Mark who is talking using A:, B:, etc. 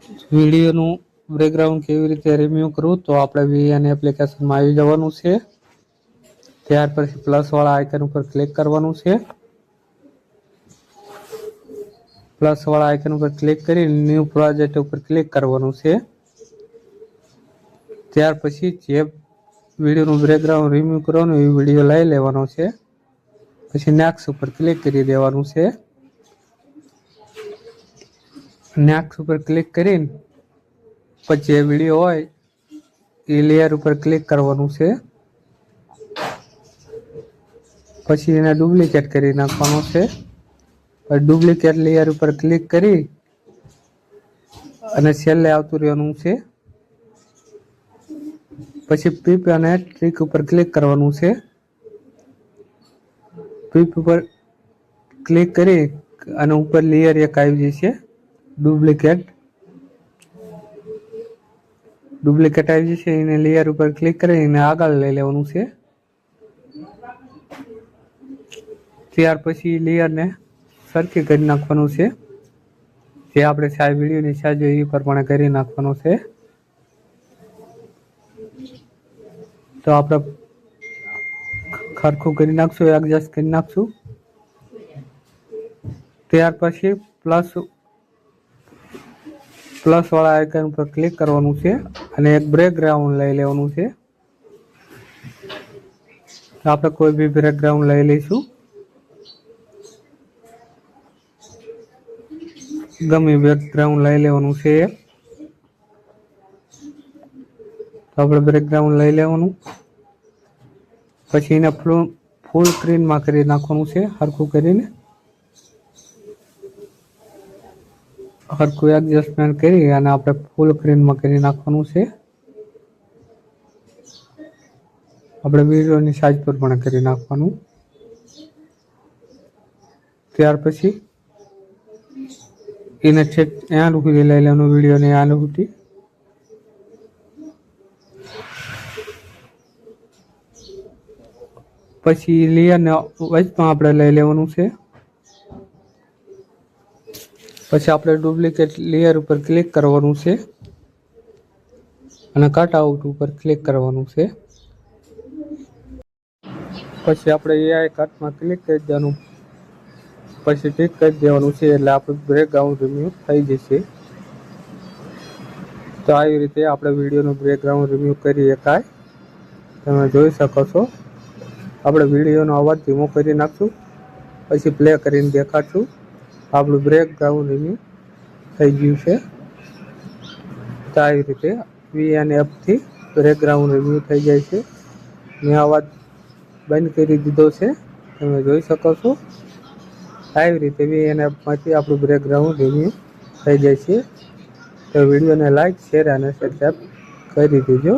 A: વિડીયોનું background કેવી રીતે remove કરવું, તો આપણે વીએન એપ્લિકેશનમાં આવી જવાનું છે. ત્યાર પછી પ્લસ વાળા આઇકન ઉપર ક્લિક કરવાનું છે. પ્લસ વાળા આઇકન ઉપર ક્લિક કરી ન્યૂ પ્રોજેક્ટ ઉપર ક્લિક કરવાનું છે. ત્યાર પછી જે વિડીયોનું બેકગ્રાઉન્ડ રિમૂવ કરવાનું એ વિડીયો લઈ લેવાનો છે. પછી નેક્સ્ટ ઉપર ક્લિક કરી દેવાનું છે. નેક્સ્ટ ઉપર ક્લિક કરીને પછી જે વિડીયો હોય એ લેયર ઉપર ક્લિક કરવાનું છે. પછી એને ડુપ્લિકેટ કરી નાખવાનું છે. ડુપ્લિકેટ લેયર ઉપર ક્લિક કરી અને છેલ્લે આવતું રહેવાનું છે. પછી પીપ અને ટ્રીક ઉપર ક્લિક કરવાનું છે. પીપ ઉપર ક્લિક કરી અને ઉપર લેયર એક આવી જશે ડુપ્લિકેટ આવી જશે. એને લેયર ઉપર ક્લિક કરીને આગળ લઈ લેવાનું છે. ત્યાર પછી લેયરને સરખી કરી નાખવાનું છે. જે આપણે સાઈઝ વિડીયોની સાઈઝ એ પ્રમાણે કરી નાખવાનું છે. તો આપણે ખરખું કરી નાખશું, એડજસ્ટ કરી નાખશું. ત્યાર પછી પ્લસ વાળા આઇકન પર ક્લિક કરવાનું છે અને એક બેકગ્રાઉન્ડ લઈ લેવાનું છે. તો આપણે કોઈ બી બેકગ્રાઉન્ડ લઈ લઈશું, ગમે બેકગ્રાઉન્ડ લઈ લેવાનું છે. તો આપણે બેકગ્રાઉન્ડ લઈ લેવાનું. પછી એને ફૂલ સ્ક્રીનમાં કરી નાખવાનું છે. હરખું કરીને હરખું એડજસ્ટમેન્ટ કરી અને આપણે ફૂલ સ્ક્રીનમાં કરી નાખવાનું છે. આપણે વિડીયોની સાઈઝ પર પણ કરી નાખવાનું. ત્યાર પછી એને છેક એન્ડ સુધી લઈ લેવાનું, વિડીયોને એન્ડ સુધી. પછી લેયરને વચમાં આપણે લઈ લેવાનું છે. પછી આપણે ડુપ્લિકેટ લેયર ઉપર ક્લિક કરવાનું છે અને કટ આઉટ ઉપર ક્લિક કરવાનું છે. પછી આપણે એઆઈ કટમાં ક્લિક કરી દેવાનું. પછી ટિક કરી દેવાનું છે એટલે આપણું બેકગ્રાઉન્ડ રિમૂવ થઈ જશે. તો આવી રીતે આપણે વિડીયોનું બેકગ્રાઉન્ડ રિમૂવ કરી શકાય. તમે જોઈ શકો છો. આપણે વિડીયોનો અવાજ ધીમો કરી નાખશું, પછી પ્લે કરીને દેખાડશું. આપણું બેકગ્રાઉન્ડ રિમૂવ થઈ ગયું છે. તો આવી રીતે વીએન એપથી બેકગ્રાઉન્ડ રિમૂવ થઈ જાય છે. મેં અવાજ બંધ કરી દીધો છે, તમે જોઈ શકો છો. આવી રીતે વીએન એપમાંથી આપણું બેકગ્રાઉન્ડ રિમૂવ થઈ જાય છે. તો વિડીયોને લાઈક, શેર અને સબસ્ક્રાઈબ કરી દેજો.